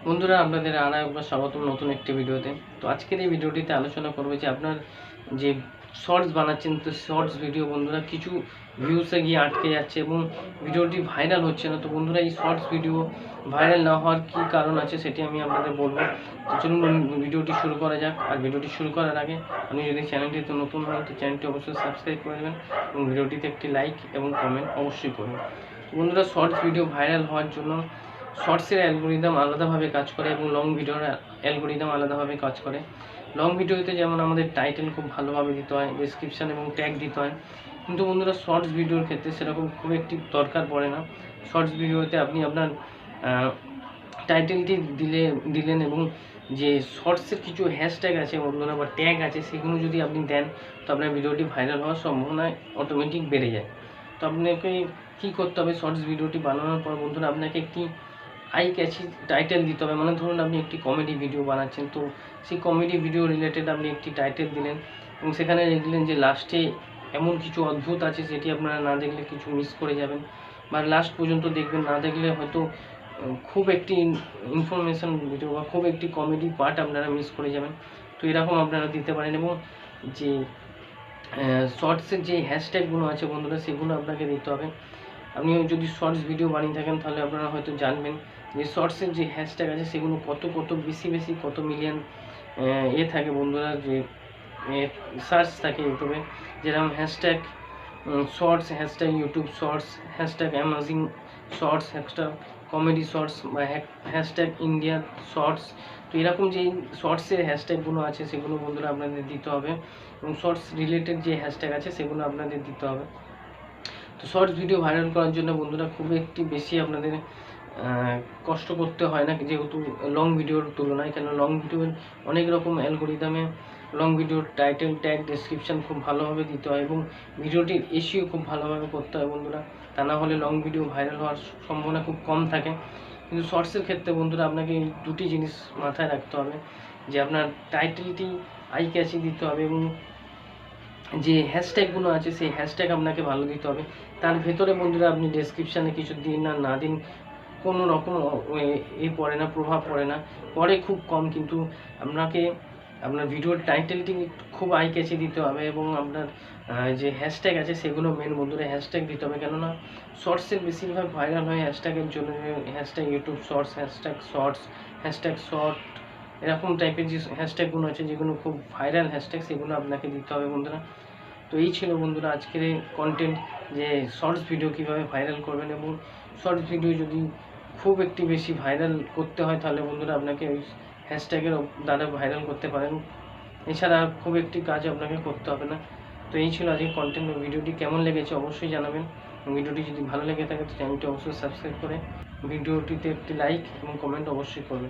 বন্ধুরা আপনাদের আর একবার স্বাগতম নতুন একটি ভিডিওতে। তো আজকের এই ভিডিওটিতে আলোচনা করব যে আপনার যে শর্টস বানাচ্ছেন, তো শর্টস ভিডিও বন্ধুরা কিছু ভিউসে গিয়ে আটকে যাচ্ছে এবং ভিডিওটি ভাইরাল হচ্ছে না। তো বন্ধুরা এই শর্টস ভিডিও ভাইরাল না হওয়ার কী কারণ আছে সেটি আমি আপনাদের বলবো। তো চলুন ভিডিওটি শুরু করা যাক। আর ভিডিওটি শুরু করার আগে আপনি যদি চ্যানেলটিতে নতুন হন তো চ্যানেলটি অবশ্যই সাবস্ক্রাইব করে দেবেন এবং ভিডিওটিতে একটি লাইক এবং কমেন্ট অবশ্যই করবেন। বন্ধুরা শর্টস ভিডিও ভাইরাল হওয়ার জন্য শর্টসের অ্যালগোরিদম আলাদাভাবে কাজ করে এবং লং ভিডিওর অ্যালগোরিদম আলাদাভাবে কাজ করে। লং ভিডিওতে যেমন আমাদের টাইটেল খুব ভালোভাবে দিতে হয়, ডেসক্রিপশান এবং ট্যাগ দিতে হয়, কিন্তু বন্ধুরা শর্টস ভিডিওর ক্ষেত্রে সেরকম খুব একটি দরকার পড়ে না। শর্টস ভিডিওতে আপনি আপনার টাইটেলটি দিলেন এবং যে শর্টসের কিছু হ্যাশট্যাগ আছে বন্ধুরা বা ট্যাগ আছে সেগুলো যদি আপনি দেন তো আপনার ভিডিওটি ভাইরাল হওয়ার সম্ভাবনা অটোমেটিক বেড়ে যায়। তো আপনাকে কী করতে হবে, শর্টস ভিডিওটি বানানোর পর বন্ধুরা আপনাকে একটি আই ক্যাচি টাইটেল দিতে হবে। মানে ধরুন আপনি একটি কমেডি ভিডিও বানাচ্ছেন, তো সেই কমেডি ভিডিও রিলেটেড আপনি একটি টাইটেল দিলেন এবং সেখানে লিখলেন যে লাস্টে এমন কিছু অদ্ভুত আছে যেটি আপনারা না দেখলে কিছু মিস করে যাবেন, বা লাস্ট পর্যন্ত দেখবেন, না দেখলে হয়তো খুব একটি ইনফরমেশান ভিডিও বা খুব একটি কমেডি পার্ট আপনারা মিস করে যাবেন। তো এরকম আপনারা দিতে পারেন। এবং যে শর্টসের যে হ্যাশট্যাগুলো আছে বন্ধুরা সেগুলো আপনাকে দিতে হবে। আপনি যদি শর্টস ভিডিও বানিয়ে থাকেন তাহলে আপনারা হয়তো জানবেন যে শর্টসের যে হ্যাশট্যাগ আছে সেগুলো কত বেশি কত মিলিয়ন থাকে বন্ধুরা, যে সার্চ থাকে ইউটিউবে, যেরকম hashtag shorts, hashtag YouTube shorts, hashtag amazing shorts, hashtag comedy shorts বা হ্যাশট্যাগ ইন্ডিয়ান শর্টস। তো এরকম যে শর্টসের হ্যাশট্যাগুলো আছে সেগুলো বন্ধুরা আপনাদের দিতে হবে এবং শর্টস রিলেটেড যে হ্যাশট্যাগ আছে সেগুলো আপনাদের দিতে হবে। তো শর্টস ভিডিও ভাইরাল করার জন্য বন্ধুরা খুব একটি বেশি আপনাদের কষ্ট করতে হয় না, যেহেতু লং ভিডিওর তুলনায়। কেন লং ভিডিওর অনেক রকম অ্যালগোরিদমে লং ভিডিওর টাইটেল, ট্যাগ, ডেসক্রিপশান খুব ভালোভাবে দিতে হয় এবং ভিডিওটির এসিও খুব ভালোভাবে করতে হয় বন্ধুরা। তা না হলে লং ভিডিও ভাইরাল হওয়ার সম্ভাবনা খুব কম থাকে। কিন্তু শর্টসের ক্ষেত্রে বন্ধুরা আপনাকে এই দুটি জিনিস মাথায় রাখতে হবে, যে আপনার টাইটেলটি আই ক্যাচি দিতে হবে এবং যে হ্যাশট্যাগুলো আছে সেই হ্যাশট্যাগ আপনাকে ভালো দিতে হবে। তার ভেতরে বন্ধুরা আপনি ডেসক্রিপশানে কিছু দিন না দিন কোনো রকম পড়ে না, প্রভাব পড়ে না, পড়ে খুব কম, কিন্তু আপনাকে আপনার ভিডিওর টাইটেলটি খুব আই ক্যাচি দিতে হবে এবং আপনার যে হ্যাশট্যাগ আছে সেগুলো মেন বন্ধুরা হ্যাশট্যাগ দিতে হবে। কেননা শর্টসের বেশিরভাগ ভাইরাল হয় হ্যাশট্যাগের জন্য, hashtag YouTube shorts, hashtag short, এরকম টাইপের যে হ্যাশট্যাগুলো আছে যেগুলো খুব ভাইরাল হ্যাশট্যাগ সেগুলো আপনাকে দিতে হবে বন্ধুরা। তো এই ছিল বন্ধুরা আজকের এই কন্টেন্ট, যে শর্টস ভিডিও কীভাবে ভাইরাল করবেন। এবং শর্টস ভিডিও যদি খুব একটি বেশি ভাইরাল করতে হয় তাহলে বন্ধুরা আপনাকে ওই হ্যাশট্যাগের দ্বারা ভাইরাল করতে পারেন, এছাড়া খুব একটি কাজ আপনাকে করতে হবে না। তো এই ছিল আজকের কন্টেন্ট। ভিডিওটি কেমন লেগেছে অবশ্যই জানাবেন। ভিডিওটি যদি ভালো লেগে থাকে তো চ্যানেলটি অবশ্যই সাবস্ক্রাইব করে ভিডিওটিতে একটি লাইক এবং কমেন্ট অবশ্যই করবেন।